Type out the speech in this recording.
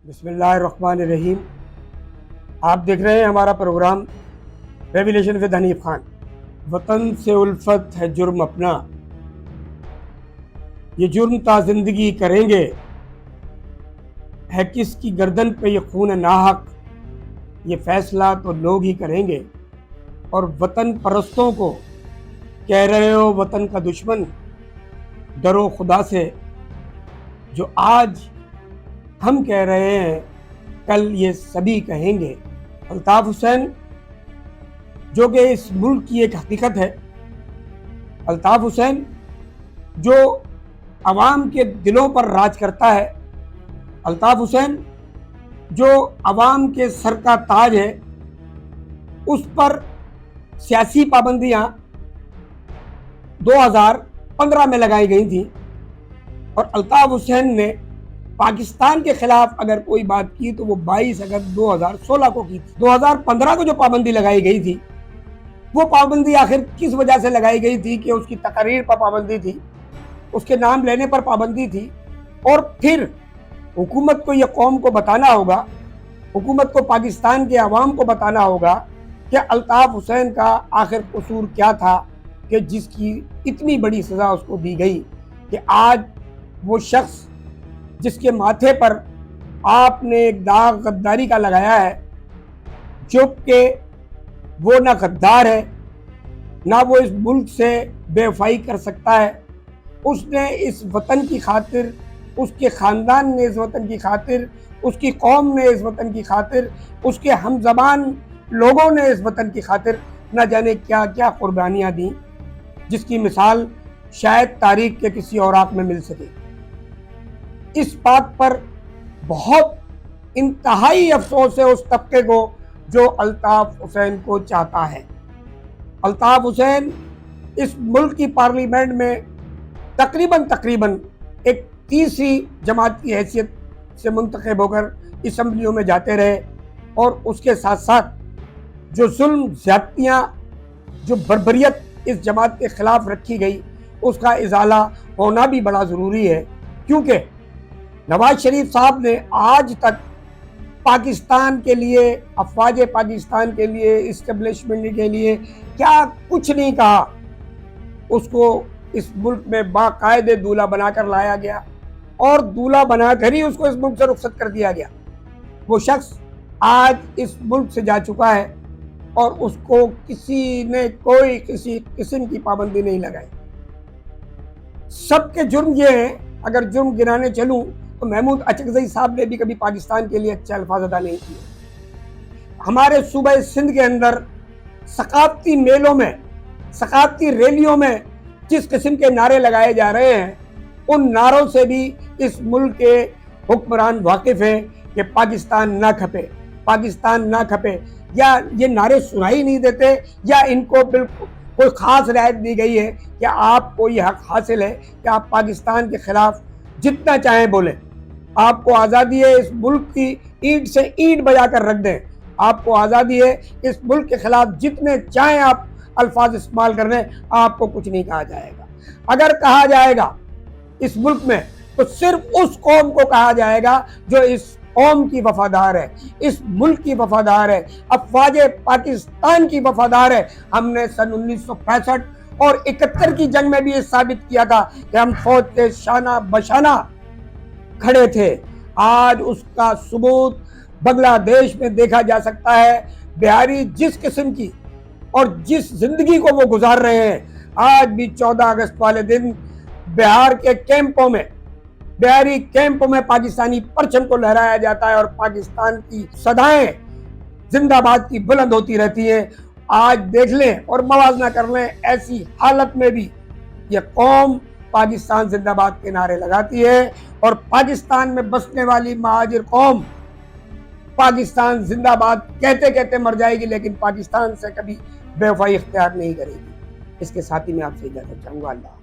बिस्मिल्लाहिर्रहमानिर्रहीम। आप देख रहे हैं हमारा programme revelation with Hanif Khan. वतन से उल्फत है जुर्म अपना, ये जुर्म ता जिंदगी करेंगे, है किसकी गर्दन पे ये खून नाहक, ये फैसला तो लोग ही करेंगे। और वतन परस्तों को कह रहे हो वतन का दुश्मन, डरो खुदा से, जो आज हम कह रहे हैं कल ये सभी कहेंगे। अल्ताफ हुसैन जो कि इस मुल्क की एक हकीकत है, अल्ताफ हुसैन जो अवाम के दिलों पर राज करता है, अल्ताफ हुसैन जो अवाम के सर का ताज है, उस पर सियासी पाबंदियां 2015 में लगाई गई थी। और अल्ताफ हुसैन ने पाकिस्तान के खिलाफ अगर कोई बात की तो वो 22 अगस्त 2016 को की थी। 2015 को जो पाबंदी लगाई गई थी, वो पाबंदी आखिर किस वजह से लगाई गई थी? कि उसकी तकरीर पर पाबंदी थी, उसके नाम लेने पर पाबंदी थी। और फिर हुकूमत को ये कौम को बताना होगा, हुकूमत को पाकिस्तान के अवाम को बताना होगा कि अल्ताफ हुसैन का आखिर कसूर क्या था कि जिसकी इतनी बड़ी सज़ा उसको दी गई कि आज वो शख्स जिसके माथे पर आपने एक दाग गद्दारी का लगाया है, चुप के वो ना गद्दार है, ना वो इस मुल्क से बेवफाई कर सकता है। उसने इस वतन की खातिर, उसके ख़ानदान ने इस वतन की खातिर, उसकी कौम ने इस वतन की खातिर, उसके हमज़बान लोगों ने इस वतन की खातिर न जाने क्या क्या कुर्बानियाँ दी, जिसकी मिसाल शायद तारीख के किसी और आँख में मिल सके। इस बात पर बहुत इंतहाई अफसोस है उस तबके को जो अल्ताफ हुसैन को चाहता है। अल्ताफ हुसैन इस मुल्क की पार्लियामेंट में तकरीबन एक तीसरी जमात की हैसियत से मुंतखब होकर असम्बलियों में जाते रहे। और उसके साथ साथ जो जुल्म ज़्यादतियाँ, जो बर्बरियत इस जमात के ख़िलाफ़ रखी गई, उसका इजाला होना भी बड़ा ज़रूरी है। क्योंकि नवाज शरीफ साहब ने आज तक पाकिस्तान के लिए, अफवाज पाकिस्तान के लिए, इस्टेब्लिशमेंट के लिए क्या कुछ नहीं कहा। उसको इस मुल्क में बाकायदे दूल्हा बनाकर लाया गया और दूल्हा बनाकर ही उसको इस मुल्क से रुखसत कर दिया गया। वो शख्स आज इस मुल्क से जा चुका है और उसको किसी ने कोई किसी किस्म की पाबंदी नहीं लगाई। सबके जुर्म ये है, अगर जुर्म गिनाने चलूं तो महमूद अचकज़ई साहब ने भी कभी पाकिस्तान के लिए अच्छे अल्फाज अदा नहीं किए। हमारे सूबे सिंध के अंदर सकाफती मेलों में, सकाफती रैलियों में जिस किस्म के नारे लगाए जा रहे हैं, उन नारों से भी इस मुल्क के हुक्मरान वाकिफ़ हैं कि पाकिस्तान ना खपे, पाकिस्तान ना खपे। या ये नारे सुनाई नहीं देते, या इनको बिल्कुल कोई ख़ास रियायत दी गई है कि आपको ये हक़ हासिल है कि आप पाकिस्तान के ख़िलाफ़ जितना चाहें बोलें। आपको आज़ादी है इस मुल्क की ईंट से ईंट बजा कर रख दें, आपको आज़ादी है इस मुल्क के ख़िलाफ़ जितने चाहें आप अल्फाज इस्तेमाल कर लें, आपको कुछ नहीं कहा जाएगा। अगर कहा जाएगा इस मुल्क में तो सिर्फ उस कौम को कहा जाएगा जो इस कौम की वफादार है, इस मुल्क की वफादार है, अफवाज पाकिस्तान की वफादार है। हमने सन 1965 और 71 की जंग में भी ये साबित किया था कि हम फौज के शाना बशाना खड़े थे। आज उसका सबूत बांग्लादेश में देखा जा सकता है। बिहारी जिस किस्म की और जिस जिंदगी को वो गुजार रहे हैं, आज भी 14 अगस्त वाले दिन बिहार के कैंपों में, बिहारी कैंपों में पाकिस्तानी परचम को लहराया जाता है और पाकिस्तान की सदाएं जिंदाबाद की बुलंद होती रहती हैं। आज देख लें और मवाजना कर लें, ऐसी हालत में भी ये कौम पाकिस्तान जिंदाबाद के नारे लगाती है। और पाकिस्तान में बसने वाली महाजिर कौम पाकिस्तान जिंदाबाद कहते कहते मर जाएगी, लेकिन पाकिस्तान से कभी बेवफाई इख्तियार नहीं करेगी। इसके साथ ही मैं आपसे इजाजत चाहूँगा। अल्लाह।